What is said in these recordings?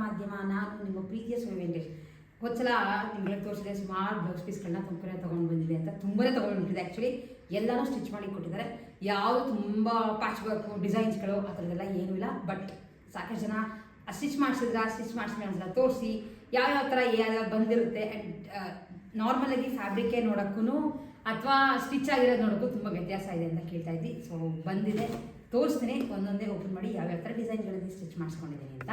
ಮಾಧ್ಯಮ. ನಾನು ನಿಮ್ಮ ಪ್ರೀತಿಯ ಸ್ವಾಮಿ ವೆಂಕಟೇಶ್. ಒಂದ್ಸಲ ನಿಮಗೆ ತೋರಿಸಿದೆ ಸುಮಾರು ಬ್ಲೌಸ್ ಪೀಸ್ಗಳನ್ನ ತುಮಕೂರೇ ತೊಗೊಂಡು ಬಂದಿದೆ ಅಂತ. ತುಂಬನೇ ತೊಗೊಂಡ್ಬಿಟ್ಟಿದೆ ಆ್ಯಕ್ಚುಲಿ. ಎಲ್ಲನೂ ಸ್ಟಿಚ್ ಮಾಡಿ ಕೊಟ್ಟಿದ್ದಾರೆ. ಯಾವುದು ತುಂಬ ಪ್ಯಾಚ್ ವರ್ಕು ಡಿಸೈನ್ಸ್ಗಳು ಆ ಥರದ್ದೆಲ್ಲ ಏನೂ ಇಲ್ಲ. ಬಟ್ ಸಾಕಷ್ಟು ಜನ ಸ್ಟಿಚ್ ಮಾಡಿಸಿದ್ರೆ ಅಂತ ತೋರಿಸಿ ಯಾವ್ಯಾವ ಥರ ಯಾವ್ಯಾವ ಬಂದಿರುತ್ತೆ. ಆ್ಯಂಡ್ ನಾರ್ಮಲಾಗಿ ಫ್ಯಾಬ್ರಿಕ್ಕೇ ನೋಡೋಕ್ಕೂ ಅಥವಾ ಸ್ಟಿಚ್ ಆಗಿರೋದು ನೋಡೋಕ್ಕೂ ತುಂಬ ವ್ಯತ್ಯಾಸ ಇದೆ ಅಂತ ಕೇಳ್ತಾ ಇದ್ವಿ. ಸೊ ಬಂದಿದೆ, ತೋರಿಸ್ತೀನಿ ಒಂದೊಂದೇ ಓಪನ್ ಮಾಡಿ ಯಾವ್ಯಾವ ಥರ ಡಿಸೈನ್ಗಳಲ್ಲಿ ಸ್ಟಿಚ್ ಮಾಡಿಸ್ಕೊಂಡಿದ್ದೀನಿ ಅಂತ.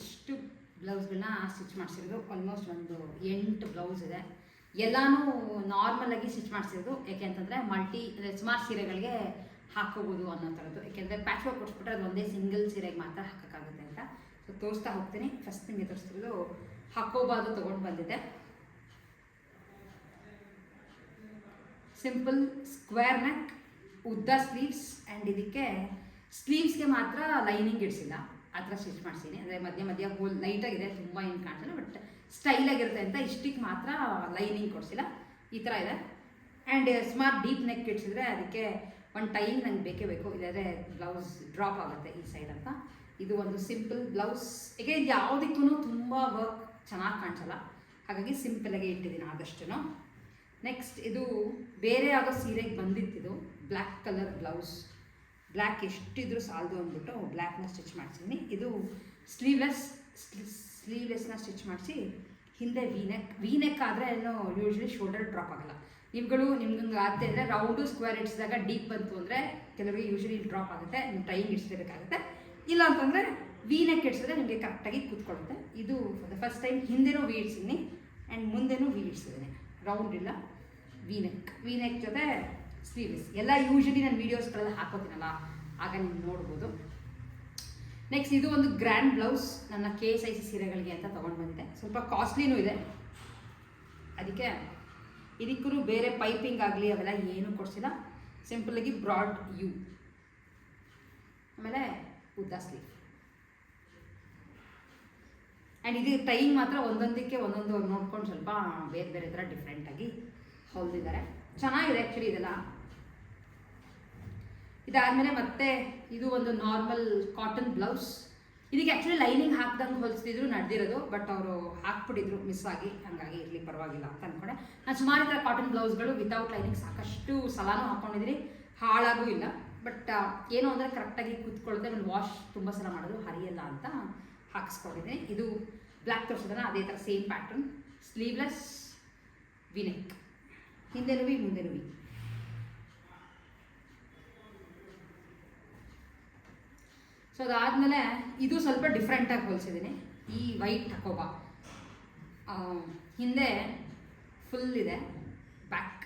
ಇಷ್ಟು ಬ್ಲೌಸ್ಗಳನ್ನ ಸ್ಟಿಚ್ ಮಾಡಿಸಿರೋದು ಆಲ್ಮೋಸ್ಟ್ ಒಂದು 8 ಬ್ಲೌಸ್ ಇದೆ. ಎಲ್ಲನೂ ನಾರ್ಮಲಾಗಿ ಸ್ಟಿಚ್ ಮಾಡಿಸಿರೋದು. ಯಾಕೆ ಅಂತಂದರೆ ಸುಮಾರು ಸೀರೆಗಳಿಗೆ ಹಾಕೋಬೋದು ಅನ್ನೋ ಥರದ್ದು. ಯಾಕೆಂದರೆ ಪ್ಯಾಚ್ ವರ್ಕ್ ಕೊಡಿಸ್ಬಿಟ್ರೆ ಅದು ಒಂದೇ ಸಿಂಗಲ್ ಸೀರೆಗೆ ಮಾತ್ರ ಹಾಕೋಕ್ಕಾಗುತ್ತೆ ಅಂತ. ಸೊ ತೋರಿಸ್ತಾ ಹೋಗ್ತೀನಿ. ಫಸ್ಟ್ ನಿಮಗೆ ತೋರಿಸ್ತಿರೋದು ಹಾಕೋಬಾರ್ದು ತೊಗೊಂಡು ಬಂದಿದೆ. ಸಿಂಪಲ್ ಸ್ಕ್ವೇರ್ ನೆಕ್, ಉದ್ದ ಸ್ಲೀವ್ಸ್. ಆ್ಯಂಡ್ ಇದಕ್ಕೆ ಸ್ಲೀವ್ಸ್ಗೆ ಮಾತ್ರ ಲೈನಿಂಗ್ ಇಡಿಸಿಲ್ಲ, ಆ ಥರ ಸ್ಟಿಚ್ ಮಾಡಿಸಿದ್ದೀನಿ. ಅಂದರೆ ಮಧ್ಯ ಹೋಲ್ ಲೈಟಾಗಿದೆ, ತುಂಬ ಏನು ಕಾಣಿಸಲ್ಲ, ಬಟ್ ಸ್ಟೈಲಾಗಿರುತ್ತೆ ಅಂತ ಇಷ್ಟಕ್ಕೆ ಮಾತ್ರ ಲೈನಿಂಗ್ ಕೊಡಿಸಿಲ್ಲ. ಈ ಥರ ಇದೆ. ಆ್ಯಂಡ್ ಸುಮಾರು ಡೀಪ್ ನೆಕ್ ಇಡಿಸಿದ್ರೆ ಅದಕ್ಕೆ ಒಂದು ಟೈಮ್ ನಂಗೆ ಬೇಕೇ ಬೇಕು, ಇಲ್ಲಾಂದರೆ ಬ್ಲೌಸ್ ಡ್ರಾಪ್ ಆಗುತ್ತೆ ಈ ಸೈಡ್ ಅಂತ. ಇದು ಒಂದು ಸಿಂಪಲ್ ಬ್ಲೌಸ್. ಈಗ ಇದು ಯಾವುದಕ್ಕೂ ತುಂಬ ವರ್ಕ್ ಚೆನ್ನಾಗಿ ಕಾಣಿಸಲ್ಲ, ಹಾಗಾಗಿ ಸಿಂಪಲಾಗಿ ಇಟ್ಟಿದ್ದೀನಿ ಆದಷ್ಟು. ನೆಕ್ಸ್ಟ್ ಇದು ಬೇರೆ ಯಾವುದೋ ಸೀರೆಗೆ ಬಂದಿತ್ತಿದು ಬ್ಲ್ಯಾಕ್ ಕಲರ್ ಬ್ಲೌಸ್. ಬ್ಲ್ಯಾಕ್ ಎಷ್ಟಿದ್ರೂ ಸಾಲದು ಅಂದ್ಬಿಟ್ಟು ಬ್ಲ್ಯಾಕ್ನ ಸ್ಟಿಚ್ ಮಾಡಿಸಿದ್ದೀನಿ. ಇದು ಸ್ಲೀವ್ಲೆಸ್ನ ಸ್ಟಿಚ್ ಮಾಡಿಸಿ ಹಿಂದೆ ವಿ ನೆಕ್ ಆದರೆ ಏನು ಯೂಶ್ವಲಿ ಶೋಲ್ಡರ್ ಡ್ರಾಪ್ ಆಗಲ್ಲ. ನಿಮ್ಗೆ ಆಗ್ತಾ ಇದ್ದರೆ ರೌಂಡು ಸ್ಕ್ವೇರ್ ಇಡ್ಸಿದಾಗ ಡೀಪ್ ಬಂತು ಅಂದರೆ ಕೆಲವರಿಗೆ ಯೂಶ್ವಲಿ ಡ್ರಾಪ್ ಆಗುತ್ತೆ, ನೀವು ಟೈಮ್ ಇಡಿಸ್ಲೇಬೇಕಾಗುತ್ತೆ. ಇಲ್ಲ ಅಂತಂದರೆ ವಿ ನೆಕ್ ಇಡ್ಸಿದ್ರೆ ನಿಮಗೆ ಕರೆಕ್ಟಾಗಿ ಕೂತ್ಕೊಳ್ಳುತ್ತೆ. ಇದು ಫಸ್ಟ್ ಟೈಮ್ ಹಿಂದೆನೂ ವಿ ಇಡ್ಸಿದ್ದೀನಿ ಆ್ಯಂಡ್ ಮುಂದೆನೂ ವಿ ಇಡ್ಸಿದ್ದೀನಿ. ರೌಂಡ್ ಇಲ್ಲ, ವಿ ನೆಕ್ ಜೊತೆ ಸ್ಲೀವ್ಲೆಸ್. ಎಲ್ಲ ಯೂಶ್ವಲಿ ನಾನು ವೀಡಿಯೋಸ್ಗಳೆಲ್ಲ ಹಾಕೋತೀನಲ್ಲ, ಆಗ ನೀವು ನೋಡ್ಬೋದು. ನೆಕ್ಸ್ಟ್ ಇದು ಒಂದು ಗ್ರ್ಯಾಂಡ್ ಬ್ಲೌಸ್. ನನ್ನ KSIC ಸೀರೆಗಳಿಗೆ ಅಂತ ತೊಗೊಂಡು ಬಂದಿದೆ. ಸ್ವಲ್ಪ ಕಾಸ್ಟ್ಲಿನೂ ಇದೆ, ಅದಕ್ಕೆ ಇದಕ್ಕೂ ಬೇರೆ ಪೈಪಿಂಗ್ ಆಗಲಿ ಅವೆಲ್ಲ ಏನೂ ಕೊಡಿಸಿಲ್ಲ. ಸಿಂಪಲಾಗಿ ಬ್ರಾಡ್ ಯು, ಆಮೇಲೆ ಉದ್ದ ಸ್ಲೀವ್. ಆ್ಯಂಡ್ ಇದು ಟೈಮ್ ಮಾತ್ರ ಒಂದೊಂದಕ್ಕೆ ಒಂದೊಂದು ನೋಡ್ಕೊಂಡು ಸ್ವಲ್ಪ ಬೇರೆ ಬೇರೆ ಥರ ಡಿಫ್ರೆಂಟಾಗಿ ಹೊಲ್ದಿದ್ದಾರೆ. ಚೆನ್ನಾಗಿದೆ ಆ್ಯಕ್ಚುಲಿ ಇದೆಲ್ಲ. ಇದಾದಮೇಲೆ ಮತ್ತೆ ಇದು ಒಂದು ನಾರ್ಮಲ್ ಕಾಟನ್ ಬ್ಲೌಸ್. ಇದಕ್ಕೆ ಆ್ಯಕ್ಚುಲಿ ಲೈನಿಂಗ್ ಹಾಕ್ದಂಗೆ ಹೊಲಿಸ್ತಿದ್ರು ನಡೆದಿರೋದು, ಬಟ್ ಅವರು ಹಾಕ್ಬಿಟ್ಟಿದ್ರು ಮಿಸ್ ಆಗಿ, ಹಾಗಾಗಿ ಇರಲಿ ಪರವಾಗಿಲ್ಲ ಅಂತ ಅಂದ್ಕೊಂಡೆ. ನಾನು ಸುಮಾರು ಥರ ಕಾಟನ್ ಬ್ಲೌಸ್ಗಳು ವಿತೌಟ್ ಲೈನಿಂಗ್ ಸಾಕಷ್ಟು ಸಲಾನೂ ಹಾಕ್ಕೊಂಡಿದ್ದೀನಿ, ಹಾಳಾಗೂ ಇಲ್ಲ. ಬಟ್ ಏನು ಅಂದರೆ ಕರೆಕ್ಟಾಗಿ ಕೂತ್ಕೊಳ್ಳುತ್ತೆ. ಆಮೇಲೆ ವಾಶ್ ತುಂಬ ಸಲ ಮಾಡೋದು ಹರಿಯಲ್ಲ ಅಂತ ಹಾಕಿಸ್ಕೊಂಡಿದ್ದೀನಿ. ಇದು ಬ್ಲ್ಯಾಕ್ ತೋರಿಸಿದ್ರೆ ಅದೇ ಥರ same pattern. Sleeveless, V neck, ಹಿಂದೆನೂ ವಿ ಮುಂದೆನೂ ವಿ. ಸೊ ಅದಾದಮೇಲೆ ಇದು ಸ್ವಲ್ಪ ಡಿಫ್ರೆಂಟಾಗಿ ಹೊಲಿಸಿದ್ದೀನಿ. ಈ ವೈಟ್ ಹಾಕೋಬಾ ಹಿಂದೆ ಫುಲ್ ಇದೆ, ಬ್ಯಾಕ್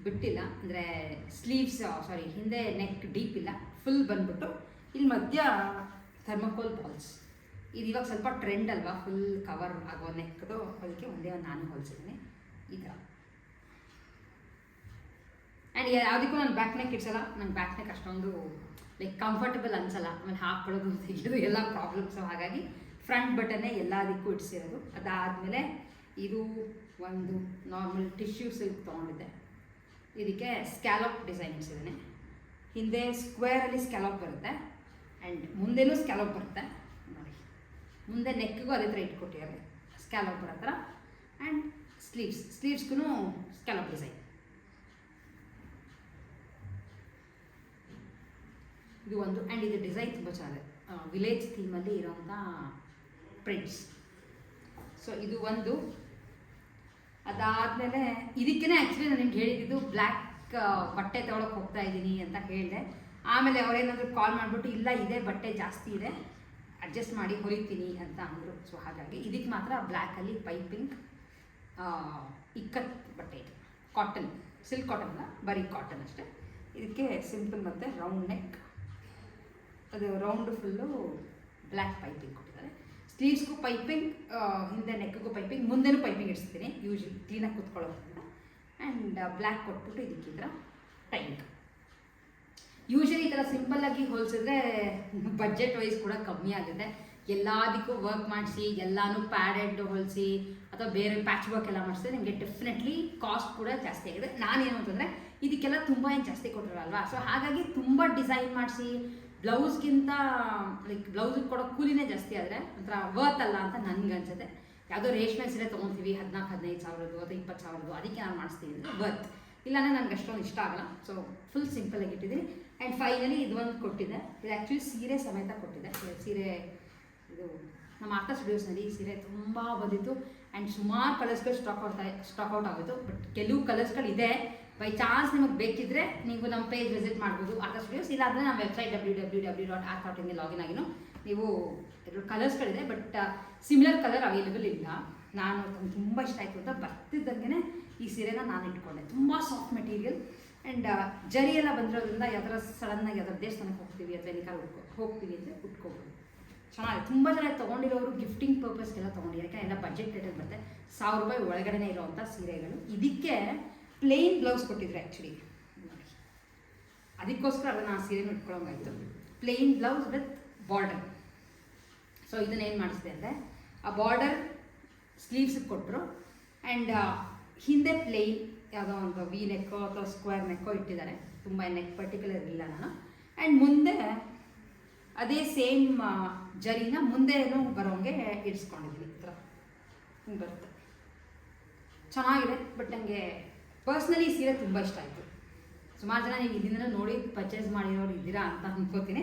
ಬಿಟ್ಟಿಲ್ಲ, ಅಂದರೆ ಸ್ಲೀವ್ಸ್ ಹಿಂದೆ ನೆಕ್ ಡೀಪ್ ಇಲ್ಲ, ಫುಲ್ ಬಂದ್ಬಿಟ್ಟು ಇಲ್ಲಿ ಮಧ್ಯ ಥರ್ಮಕೋಲ್ ಬಾಲ್ಸ್. ಇದು ಇವಾಗ ಸ್ವಲ್ಪ ಟ್ರೆಂಡ್ ಅಲ್ವಾ, ಫುಲ್ ಕವರ್ ಆಗೋ ನೆಕ್ದು, ಅದಕ್ಕೆ ಒಂದೇ ಒಂದು ನಾನು ಹೊಲಿಸಿದ್ದೀನಿ ಈ ಥರ. ಆ್ಯಂಡ್ ಯಾವುದಕ್ಕೂ ನಾನು ಬ್ಯಾಕ್ ನೆಕ್ ಇಡ್ಸಲ್ಲ. ನನ್ನ ಬ್ಯಾಕ್ ನೆಕ್ ಅಷ್ಟೊಂದು ಕಂಫರ್ಟಬಲ್ ಅನ್ಸಲ್ಲ, ಆಮೇಲೆ ಹಾಕ್ಕೊಳ್ಳೋದು ತೆಗೆಯೋದು ಎಲ್ಲ ಪ್ರಾಬ್ಲಮ್ಸು. ಹಾಗಾಗಿ ಫ್ರಂಟ್ ಬಟನ್ನೇ ಎಲ್ಲದಕ್ಕೂ ಇಡಿಸಿರೋದು. ಅದಾದಮೇಲೆ ಇದು ಒಂದು ನಾರ್ಮಲ್ ಟಿಶ್ಯೂ ಸಿಲ್ಕ್ ತೊಗೊಂಡಿದ್ದೆ. ಇದಕ್ಕೆ ಸ್ಕ್ಯಾಲಪ್ ಡಿಸೈನ್ ಇಡ್ಸಿದ್ದೀನಿ. ಹಿಂದೆ ಸ್ಕ್ವೇರಲ್ಲಿ ಸ್ಕ್ಯಾಲಪ್ ಬರುತ್ತೆ ಆ್ಯಂಡ್ ಮುಂದೆನೂ ಸ್ಕ್ಯಾಲಪ್ ಬರುತ್ತೆ ನೋಡಿ. ಮುಂದೆ ನೆಕ್ಗೂ ಅದೇ ಥರ ಇಟ್ಕೊಟ್ಟಿದ್ದಾರೆ, ಸ್ಕ್ಯಾಲಪ್ ಬರೋ ಥರ. ಆ್ಯಂಡ್ ಸ್ಲೀವ್ಸ್ಗೂ ಸ್ಕ್ಯಾಲಪ್ ಡಿಸೈನ್. ಇದು ಒಂದು. ಆ್ಯಂಡ್ ಇದು ಡಿಸೈನ್ ತುಂಬ ಚೆನ್ನಾಗಿದೆ, ವಿಲೇಜ್ ಥೀಮಲ್ಲಿ ಇರೋಂಥ ಪ್ರಿಂಟ್ಸ್. ಸೊ ಇದು ಒಂದು. ಅದಾದಮೇಲೆ ಇದಕ್ಕೇ ಆ್ಯಕ್ಚುಲಿ ನಾನು ನಿಮ್ಗೆ ಹೇಳಿದ್ದು ಬ್ಲ್ಯಾಕ್ ಬಟ್ಟೆ ತೊಗೊಳಕ್ಕೆ ಹೋಗ್ತಾ ಇದ್ದೀನಿ ಅಂತ ಹೇಳಿದೆ. ಆಮೇಲೆ ಅವರೇನಾದರೂ ಕಾಲ್ ಮಾಡಿಬಿಟ್ಟು ಇಲ್ಲ ಇದೇ ಬಟ್ಟೆ ಜಾಸ್ತಿ ಇದೆ, ಅಡ್ಜಸ್ಟ್ ಮಾಡಿ ಹೊಲಿತೀನಿ ಅಂತ ಅಂದರು. ಸೊ ಹಾಗಾಗಿ ಇದಕ್ಕೆ ಮಾತ್ರ ಬ್ಲ್ಯಾಕಲ್ಲಿ ಪೈಪಿಂಗ್ ಇಕ್ಕತ್ ಬಟ್ಟೆ ಇದೆ. ಕಾಟನ್, ಸಿಲ್ಕ್ ಕಾಟನ್ ಅಲ್ಲ, ಬರೀ ಕಾಟನ್ ಅಷ್ಟೇ. ಇದಕ್ಕೆ ಸಿಂಪಲ್ ಮತ್ತು ರೌಂಡ್ ನೆಕ್, ಅದು ರೌಂಡು ಫುಲ್ಲು ಬ್ಲ್ಯಾಕ್ ಪೈಪಿಂಗ್ ಕೊಟ್ಟಿದ್ದಾರೆ. ಸ್ಲೀವ್ಸ್ಗೂ ಪೈಪಿಂಗ್, ಹಿಂದೆ ನೆಕ್ಗೂ ಪೈಪಿಂಗ್, ಮುಂದೆನೂ ಪೈಪಿಂಗ್ ಇಡ್ಸ್ತೀನಿ ಯೂಶ್ವಲಿ ಕ್ಲೀನಾಗಿ ಕೂತ್ಕೊಳ್ಳೋದ್ರಿಂದ. ಆ್ಯಂಡ್ ಬ್ಲ್ಯಾಕ್ ಕೊಟ್ಬಿಟ್ಟು ಇದಕ್ಕಿದ್ರೆ ಟೈಂಗ್. ಯೂಶ್ವಲಿ ಈ ಥರ ಸಿಂಪಲ್ಲಾಗಿ ಹೋಲಿಸಿದ್ರೆ ಬಡ್ಜೆಟ್ ವೈಸ್ ಕೂಡ ಕಮ್ಮಿ ಆಗುತ್ತೆ. ಎಲ್ಲದಕ್ಕೂ ವರ್ಕ್ ಮಾಡಿಸಿ ಎಲ್ಲನೂ ಪ್ಯಾಡೆಡ್ ಹೊಲಿಸಿ ಅಥವಾ ಬೇರೆ ಪ್ಯಾಚ್ ವರ್ಕ್ ಎಲ್ಲ ಮಾಡಿಸಿದ್ರೆ ನಿಮಗೆ ಡೆಫಿನೆಟ್ಲಿ ಕಾಸ್ಟ್ ಕೂಡ ಜಾಸ್ತಿ ಆಗಿದೆ. ನಾನೇನು ಅಂತಂದರೆ ಇದಕ್ಕೆಲ್ಲ ತುಂಬ ಏನು ಜಾಸ್ತಿ ಕೊಟ್ಟಿರಲ್ವಾ, ಸೊ ಹಾಗಾಗಿ ತುಂಬ ಡಿಸೈನ್ ಮಾಡಿಸಿ ಬ್ಲೌಸ್ಗಿಂತ ಲೈಕ್ ಬ್ಲೌಸಿಗೆ ಕೊಡೋ ಕೂಲಿನೇ ಜಾಸ್ತಿ ಆದರೆ ಒಂಥರ ವರ್ತ್ ಅಲ್ಲ ಅಂತ ನನಗೆ ಅನ್ಸುತ್ತೆ. ಯಾವುದೋ ರೇಷ್ಮೆ ಸೀರೆ ತೊಗೊತೀವಿ 14-15 ಸಾವಿರದ್ದು ಅಥವಾ 20 ಸಾವಿರದ್ದು, ಅದಕ್ಕೆ ನಾನು ಮಾಡಿಸ್ತೀನಿ ಅಂದರೆ ವರ್ತ್, ಇಲ್ಲಾಂದರೆ ನನಗೆ ಅಷ್ಟೊಂದು ಇಷ್ಟ ಆಗಲ್ಲ. ಸೊ ಫುಲ್ ಸಿಂಪಲಾಗಿ ಇಟ್ಟಿದ್ದೀನಿ. ಆ್ಯಂಡ್ ಫೈನಲಿ ಇದೊಂದು ಕೊಟ್ಟಿದ್ದೆ, ಇದು ಆ್ಯಕ್ಚುಲಿ ಸೀರೆ ಸಮೇತ ಕೊಟ್ಟಿದ್ದೆ. ಸೀರೆ ಇದು ನಮ್ಮ ಆರ್ಟ್ ಸ್ಟುಡಿಯೋಸ್ನಲ್ಲಿ ಈ ಸೀರೆ ತುಂಬ ಬಂದಿತ್ತು ಆ್ಯಂಡ್ ಸುಮಾರು ಕಲರ್ಸ್ಗಳು ಸ್ಟಾಕ್ ಔಟ್ ಆಗೋದು. ಬಟ್ ಕೆಲವು ಕಲರ್ಸ್ಗಳು ಇದೆ, ಬೈ ಚಾನ್ಸ್ ನಿಮಗೆ ಬೇಕಿದ್ದರೆ ನೀವು ನಮ್ಮ ಪೇಜ್ ವಿಸಿಟ್ ಮಾಡ್ಬೋದು ಆರ್ಟ್ ಸ್ಟುಡಿಯೋಸ್, ಇಲ್ಲಾಂದರೆ ನಮ್ಮ ವೆಬ್ಸೈಟ್ www.art.in ಲಾಗಿನ್ ಆಗಿನೂ ನೀವು ಎರಡು ಕಲರ್ಸ್ಗಳಿದೆ. ಬಟ್ ಸಿಮಿಲರ್ ಕಲರ್ ಅವೈಲೇಬಲ್ ಇಲ್ಲ. ನಾನು ತುಂಬ ಇಷ್ಟ ಆಯಿತು ಅಂತ ಬರ್ತಿದ್ದಂಗೆ ಈ ಸೀರೆನ ನಾನು ಇಟ್ಕೊಂಡೆ. ತುಂಬ ಸಾಫ್ಟ್ ಮೆಟೀರಿಯಲ್ ಆ್ಯಂಡ್ ಜರಿ ಎಲ್ಲ ಬಂದಿರೋದ್ರಿಂದ ಯಾವ್ದಾರ ಸಡನ್ನಾಗಿ ಯಾವ್ದಾರು ದೇವಸ್ಥಾನಕ್ಕೆ ಹೋಗ್ತೀವಿ ಅಥವಾ ಎಲ್ಲಿಗಾರು ಹೋಗ್ತೀವಿ ಅಂದರೆ ಉಟ್ಕೋಬೋದು. ಚೆನ್ನಾಗಿದೆ. ತುಂಬ ಜನ ತೊಗೊಂಡಿರೋರು ಗಿಫ್ಟಿಂಗ್ ಪರ್ಪಸ್ಗೆಲ್ಲ ತೊಗೊಂಡಿದ್ದಾರೆ, ಯಾಕೆ ಎಲ್ಲ ಬಜೆಟ್ ರೇಟಲ್ಲಿ ಬರುತ್ತೆ. 1000 ರೂಪಾಯಿ ಒಳಗಡೆ ಇರೋವಂಥ ಸೀರೆಗಳು. ಇದಕ್ಕೆ ಪ್ಲೇನ್ ಬ್ಲೌಸ್ ಕೊಟ್ಟಿದ್ರು ಆ್ಯಕ್ಚುಲಿ, ಅದಕ್ಕೋಸ್ಕರ ಅದನ್ನು ಆ ಸೀರೆನ ಇಟ್ಕೊಳ್ಳೋಂಗಾಯಿತು. Plain blouse with border. So ಇದನ್ನೇನು ಮಾಡಿಸಿದೆ ಅಂದರೆ ಆ ಬಾರ್ಡರ್ ಸ್ಲೀವ್ಸಿಗೆ ಕೊಟ್ಟರು ಆ್ಯಂಡ್ ಹಿಂದೆ ಪ್ಲೇನ್ ಯಾವುದೋ ಒಂದು ವಿ ನೆಕ್ಕೋ ಅಥವಾ ಸ್ಕ್ವೇರ್ ನೆಕ್ಕೋ ಇಟ್ಟಿದ್ದಾರೆ. ತುಂಬ ನೆಕ್ ಪರ್ಟಿಕ್ಯುಲರ್ ಇಲ್ಲ ನಾನು. ಆ್ಯಂಡ್ ಮುಂದೆ ಅದೇ ಸೇಮ್ ಜರಿನ ಮುಂದೆನೂ ಬರೋಂಗೆ ಇಡಿಸ್ಕೊಂಡಿದ್ದೀನಿ. ಈ ಥರ ಹಿಂಗೆ ಬರುತ್ತೆ, ಚೆನ್ನಾಗಿದೆ. ಬಟ್ ನನಗೆ ಪರ್ಸ್ನಲಿ ಸೀರೆ ತುಂಬ ಇಷ್ಟ ಆಯಿತು. ಸುಮಾರು ಜನ ನೀವು ಇದನ್ನ ನೋಡಿ ಪರ್ಚೇಸ್ ಮಾಡಿರೋರು ಇದ್ದೀರಾ ಅಂತ ಅನ್ಕೋತೀನಿ.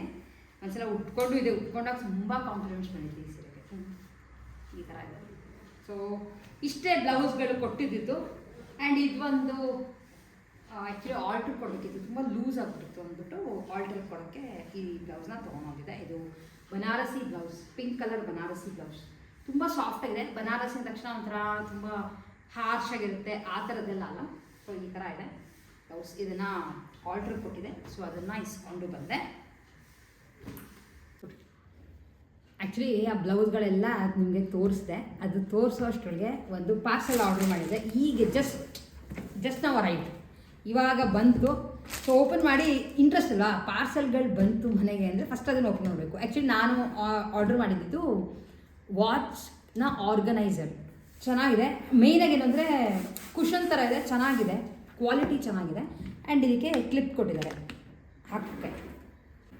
ಒಂದ್ಸಲ ಉಟ್ಕೊಂಡಾಗ ತುಂಬ ಕಾಂಪ್ಲಿಮೆಂಟ್ಸ್ ಬಂದಿತ್ತು ಈ ಸೀರೆಗೆ. ಈ ಥರ ಇದೆ. ಸೊ ಇಷ್ಟೇ ಬ್ಲೌಸ್ಗಳು ಕೊಟ್ಟಿದ್ದಿತ್ತು. ಆ್ಯಂಡ್ ಇದೊಂದು ಆ್ಯಕ್ಚುಲಿ ಆಲ್ಟ್ರ್ ಕೊಡಬೇಕಿತ್ತು, ತುಂಬ ಲೂಸ್ ಆಗಿಬಿಟ್ಟಿತ್ತು ಅಂದ್ಬಿಟ್ಟು ಆಲ್ಟ್ರ್ ಕೊಡೋಕ್ಕೆ ಈ ಬ್ಲೌಸ್ನ ತೊಗೊಂಡೋಗಿದ್ದೆ. ಇದು Banarasi blouse, pink colour Banarasi blouse. ತುಂಬ ಸಾಫ್ಟ್ ಆಗಿದೆ. ಬನಾರಸಿ ಅಂದ ತಕ್ಷಣ ಒಂಥರ ತುಂಬ ಹಾರ್ಶ್ ಆಗಿರುತ್ತೆ, ಆ ಥರದ್ದೆಲ್ಲ ಅಲ್ಲ. ಸೊ ಈ ಥರ ಇದೆ ಬ್ಲೌಸ್. ಇದನ್ನು ಆಲ್ಟ್ರ್ ಕೊಟ್ಟಿದೆ, ಸೊ ಅದನ್ನು ಇಸ್ಕೊಂಡು ಬಂದೆ. ಆ್ಯಕ್ಚುಲಿ ಆ ಬ್ಲೌಸ್ಗಳೆಲ್ಲ ನಿಮಗೆ ತೋರಿಸಿದೆ. ಅದು ತೋರಿಸೋ ಅಷ್ಟರೊಳಗೆ ಒಂದು ಪಾರ್ಸೆಲ್ ಆರ್ಡ್ರ್ ಮಾಡಿದ್ದೆ. ಈಗ ಜಸ್ಟ್ ನಾವು ರೈಟ್ ಇವಾಗ ಬಂತು. ಸೊ ಓಪನ್ ಮಾಡಿ ಇಂಟ್ರೆಸ್ಟ್ ಅಲ್ವಾ, ಪಾರ್ಸೆಲ್ಗಳು ಬಂತು ಮನೆಗೆ ಅಂದರೆ ಫಸ್ಟ್ ಅದನ್ನು ಓಪನ್ ಮಾಡಬೇಕು. ಆ್ಯಕ್ಚುಲಿ ನಾನು ಆರ್ಡ್ರ್ ಮಾಡಿದ್ದು ವಾಚ್ನ ಆರ್ಗನೈಸರ್. ಚೆನ್ನಾಗಿದೆ. ಮೇಯ್ನಾಗಿ ಏನಂದರೆ ಕುಷನ್ ಥರ ಇದೆ, ಚೆನ್ನಾಗಿದೆ, ಕ್ವಾಲಿಟಿ ಚೆನ್ನಾಗಿದೆ. ಆ್ಯಂಡ್ ಇದಕ್ಕೆ ಕ್ಲಿಪ್ ಕೊಟ್ಟಿದ್ದಾರೆ, ಹಾಕೋಕ್ಕೆ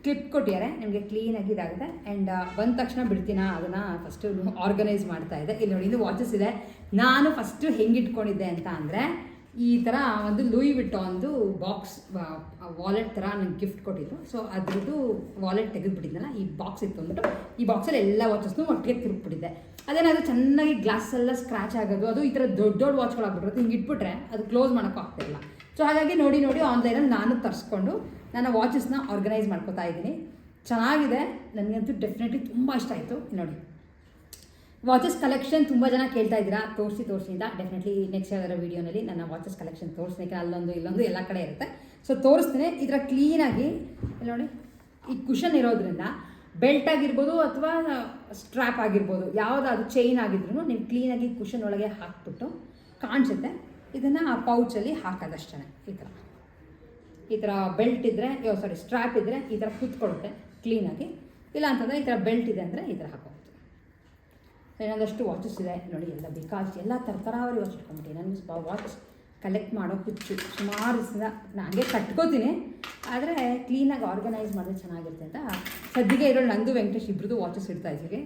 ಕ್ಲಿಪ್ ಕೊಟ್ಟಿದ್ದಾರೆ. ನಿಮಗೆ ಕ್ಲೀನಾಗಿ ಇದಾಗುತ್ತೆ. ಆ್ಯಂಡ್ ಬಂದ ತಕ್ಷಣ ಬಿಡ್ತೀನ ಅದನ್ನು ಫಸ್ಟು ಆರ್ಗನೈಸ್ ಮಾಡ್ತಾಯಿದ್ದೆ. ಇಲ್ಲಿ ನೋಡಿ, ಇದು ವಾಚಸ್ ಇದೆ. ನಾನು ಫಸ್ಟು ಹೆಂಗೆ ಇಟ್ಕೊಂಡಿದ್ದೆ ಅಂತ ಅಂದರೆ ಈ ಥರ ಒಂದು ಲೂಯಿ ವಿಟಾನ್ದು ಬಾಕ್ಸ್ ವಾಲೆಟ್ ಥರ ನನಗೆ ಗಿಫ್ಟ್ ಕೊಟ್ಟಿದ್ದು. ಸೊ ಅದ್ರದ್ದು ವಾಲೆಟ್ ತೆಗೆದುಬಿಟ್ಟಿದ್ದಲ್ಲ, ಈ ಬಾಕ್ಸ್ ಇತ್ತು ಅಂದ್ಬಿಟ್ಟು ಈ ಬಾಕ್ಸಲ್ಲಿ ಎಲ್ಲ ವಾಚಸ್ನು ಒಟ್ಟಿಗೆ ತಿರುಗಿಬಿಟ್ಟಿದ್ದೆ. ಅದೇನಾದರೂ ಚೆನ್ನಾಗಿ ಗ್ಲಾಸೆಲ್ಲ ಸ್ಕ್ರ್ಯಾಚ್ ಆಗೋದು, ಅದು ಈ ಥರ ದೊಡ್ಡ ದೊಡ್ಡ ವಾಚ್ಗಳಾಗ್ಬಿಟ್ಟಿರುತ್ತೆ. ಹಿಂಗೆ ಇಟ್ಬಿಟ್ರೆ ಅದು ಕ್ಲೋಸ್ ಮಾಡೋಕ್ಕೂ ಆಗ್ತಾಯಿಲ್ಲ. ಸೊ ಹಾಗಾಗಿ ನೋಡಿ ಆನ್ಲೈನಲ್ಲಿ ನಾನು ತರಿಸ್ಕೊಂಡು ನನ್ನ ವಾಚಸ್ನ ಆರ್ಗನೈಸ್ ಮಾಡ್ಕೋತಾ ಇದ್ದೀನಿ. ಚೆನ್ನಾಗಿದೆ. ನನಗಂತೂ ಡೆಫಿನೆಟ್ಲಿ ತುಂಬ ಇಷ್ಟ ಆಯಿತು. ನೋಡಿ, ವಾಚಸ್ ಕಲೆಕ್ಷನ್ ತುಂಬ ಜನ ಕೇಳ್ತಾ ಇದ್ದೀರಾ, ತೋರಿಸಿ ಅಂತ. ಡೆಫಿನೆಟ್ಲಿ ನೆಕ್ಸ್ಟ್ ಯಾವ್ದಾರ ವೀಡಿಯೋನಲ್ಲಿ ನನ್ನ ವಾಚಸ್ ಕಲೆಕ್ಷನ್ ತೋರಿಸ್ಲಿಕ್ಕೆ ಅಲ್ಲೊಂದು ಇಲ್ಲೊಂದು ಎಲ್ಲ ಕಡೆ ಇರುತ್ತೆ. ಸೊ ತೋರಿಸ್ತೀನಿ. ಈ ಥರ ಕ್ಲೀನಾಗಿ ನೋಡಿ, ಈ ಕುಷನ್ ಇರೋದ್ರಿಂದ ಬೆಲ್ಟ್ ಆಗಿರ್ಬೋದು ಅಥವಾ ಸ್ಟ್ರ್ಯಾಪ್ ಆಗಿರ್ಬೋದು, ಯಾವುದಾದ್ರು ಚೈನ್ ಆಗಿದ್ರು ನೀವು ಕ್ಲೀನಾಗಿ ಕುಷನ್ ಒಳಗೆ ಹಾಕ್ಬಿಟ್ಟು ಕಾಣಿಸುತ್ತೆ. ಇದನ್ನು ಆ ಪೌಚಲ್ಲಿ ಹಾಕೋದಷ್ಟೇ. ಈ ಥರ ಬೆಲ್ಟ್ ಇದ್ದರೆ, ಸ್ಟ್ರ್ಯಾಪ್ ಇದ್ದರೆ ಈ ಥರ ಕೂತ್ಕೊಳ್ಳುತ್ತೆ ಕ್ಲೀನಾಗಿ. ಇಲ್ಲ ಅಂತಂದರೆ ಈ ಥರ ಬೆಲ್ಟ್ ಇದೆ ಅಂದರೆ ಈ ಥರ ಹಾಕೋದು. ಇನ್ನೊಂದಷ್ಟು ವಾಚಸ್ ಇದೆ ನೋಡಿ, ಎಲ್ಲ ಎಲ್ಲ ತರತರಾವರಿ ವಾಚ್ ಇಟ್ಕೊಂಡ್ಬಿಟ್ಟು. ನನಗೆ ವಾಚ್ ಕಲೆಕ್ಟ್ ಮಾಡೋ ಹುಚ್ಚು. ಸುಮಾರು ದಿವಸದಿಂದ ನಾನು ಹಂಗೆ ಕಟ್ಕೋತೀನಿ, ಆದರೆ ಕ್ಲೀನಾಗಿ ಆರ್ಗನೈಸ್ ಮಾಡಿದ್ರೆ ಚೆನ್ನಾಗಿರುತ್ತೆ ಅಂತ ಸದ್ಯಕ್ಕೆ ಇರೋ ನಂದು ವೆಂಕಟೇಶ್ ಇಬ್ಬರದು ವಾಚಸ್ ಇಡ್ತಾ ಇದ್ದೀವಿ.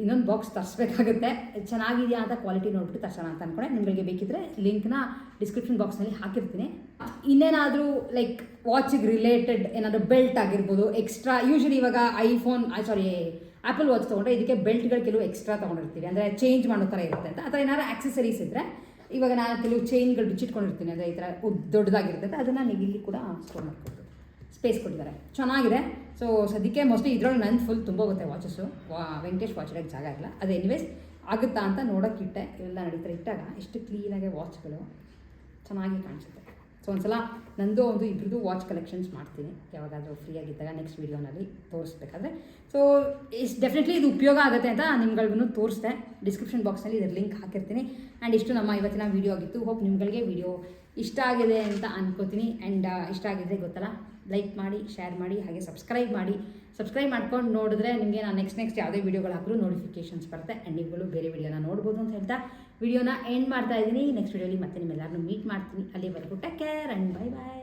ಇನ್ನೊಂದು ಬಾಕ್ಸ್ ತರಿಸ್ಬೇಕಾಗುತ್ತೆ. ಚೆನ್ನಾಗಿದೆಯಾ ಅಂತ ಕ್ವಾಲಿಟಿ ನೋಡ್ಬಿಟ್ಟು ತರ್ಸೋಣ ಅಂತ ಅಂದ್ಕೊಂಡೆ. ನಿಮಗೆ ಬೇಕಿದ್ರೆ ಲಿಂಕ್ನ ಡಿಸ್ಕ್ರಿಪ್ಷನ್ ಬಾಕ್ಸ್ನಲ್ಲಿ ಹಾಕಿರ್ತೀನಿ. ಇನ್ನೇನಾದರೂ ಲೈಕ್ ವಾಚಿಗೆ ರಿಲೇಟೆಡ್ ಏನಾದರೂ ಬೆಲ್ಟ್ ಆಗಿರ್ಬೋದು ಎಕ್ಸ್ಟ್ರಾ. ಯೂಶ್ವಲಿ ಇವಾಗ ಆ್ಯಪಲ್ ವಾಚ್ ತೊಗೊಂಡ್ರೆ ಇದಕ್ಕೆ ಬೆಲ್ಟ್ಗಳು ಕೆಲವು ಎಕ್ಸ್ಟ್ರಾ ತೊಗೊಂಡಿರ್ತೀವಿ, ಅಂದರೆ ಚೇಂಜ್ ಮಾಡೋ ಥರ ಇರುತ್ತೆ ಅಂತ. ಅಥವಾ ಏನಾದ್ರು ಆಕ್ಸೆಸರೀಸ್ ಇದ್ದರೆ, ಇವಾಗ ನಾನು ಕೆಲವು ಚೈನ್ಗಳು ಬಿಚ್ಚಿಟ್ಕೊಂಡಿರ್ತೀನಿ, ಅಂದರೆ ಈ ಥರ ದೊಡ್ಡದಾಗಿರುತ್ತೆ, ಅದನ್ನು ನೀವು ಇಲ್ಲಿ ಕೂಡ ಸ್ಟೋರ್ ಮಾಡ್ಕೊಬೋದು. ಸ್ಪೇಸ್ ಕೊಟ್ಟಿದ್ದಾರೆ, ಚೆನ್ನಾಗಿದೆ. ಸೊ ಸದ್ಯಕ್ಕೆ ಮೋಸ್ಟ್ಲಿ ಇದ್ರೊಳಗೆ ನಂದು ಫುಲ್ ತುಂಬ ಹೋಗುತ್ತೆ ವಾಚಸ್ಸು. ವೆಂಕಟೇಶ್ ವಾಚ್ ಇಡೋಕ್ಕೆ ಜಾಗ ಇಲ್ಲ. ಅದು ಎನಿವೇಸ್ ಆಗುತ್ತಾ ಅಂತ ನೋಡೋಕ್ಕಿಟ್ಟೆ. ಇವೆಲ್ಲ ನಡೀತಾರೆ. ಇಟ್ಟಾಗ ಎಷ್ಟು ಕ್ಲೀನಾಗಿ ವಾಚ್ಗಳು ಚೆನ್ನಾಗಿ ಕಾಣಿಸುತ್ತೆ. ಸೊ ಒಂದ್ಸಲ ನಂದು ಒಂದು ಇಬ್ಬರದು ವಾಚ್ ಕಲೆಕ್ಷನ್ಸ್ ಮಾಡ್ತೀನಿ ಯಾವಾಗಾದರೂ ಫ್ರೀಯಾಗಿದ್ದಾಗ ನೆಕ್ಸ್ಟ್ ವೀಡಿಯೋನಲ್ಲಿ ತೋರಿಸ್ಬೇಕಾದ್ರೆ. ಸೊ ಡೆಫಿನೆಟ್ಲಿ ಇದು ಉಪಯೋಗ ಆಗುತ್ತೆ ಅಂತ ನಿಮ್ಗಳಿಗೂ ತೋರಿಸ್ದೆ. ಡಿಸ್ಕ್ರಿಪ್ಷನ್ ಬಾಕ್ಸ್ನಲ್ಲಿ ಇದ್ರ ಲಿಂಕ್ ಹಾಕಿರ್ತೀನಿ. ಆ್ಯಂಡ್ ಇಷ್ಟು ನಮ್ಮ ಇವತ್ತಿನ ವೀಡಿಯೋ ಆಗಿತ್ತು. ಹೋಪ್ ನಿಮ್ಗಳಿಗೆ ವೀಡಿಯೋ ಇಷ್ಟ ಆಗಿದೆ ಅಂತ ಅನ್ಕೋತೀನಿ. ಆ್ಯಂಡ್ ಇಷ್ಟ ಆಗಿದ್ರೆ ಗೊತ್ತಲ್ಲ, ಲೈಕ್ ಮಾಡಿ, ಶೇರ್ ಮಾಡಿ, ಹಾಗೆ ಸಬ್ಸ್ಕ್ರೈಬ್ ಮಾಡಿ. ಸಬ್ಸ್ಕ್ರೈಬ್ ಮಾಡ್ಕೊಂಡು ನೋಡಿದ್ರೆ ನಿಮಗೆ ನಾನು ನೆಕ್ಸ್ಟ್ ಯಾವುದೇ ವೀಡಿಯೋಗಳು ಹಾಕಿದ್ರು ನೋಟಿಫಿಕೇಷನ್ಸ್ ಬರುತ್ತೆ. ಆ್ಯಂಡ್ ನೀವುಗಳು ಬೇರೆ ವೀಡಿಯೋನ ನೋಡ್ಬೋದು ಅಂತ ಹೇಳ್ತಾ ವಿಡಿಯೋನ ಎಂಡ್ ಮಾಡ್ತಾ ಇದ್ದೀನಿ. ನೆಕ್ಸ್ಟ್ ವೀಡಿಯೋಲಿ ಮತ್ತೆ ನಿಮ್ಮೆಲ್ಲರನ್ನೂ ಮೀಟ್ ಮಾಡ್ತೀನಿ. ಅಲ್ಲಿವರೆಗೂ take care and bye bye.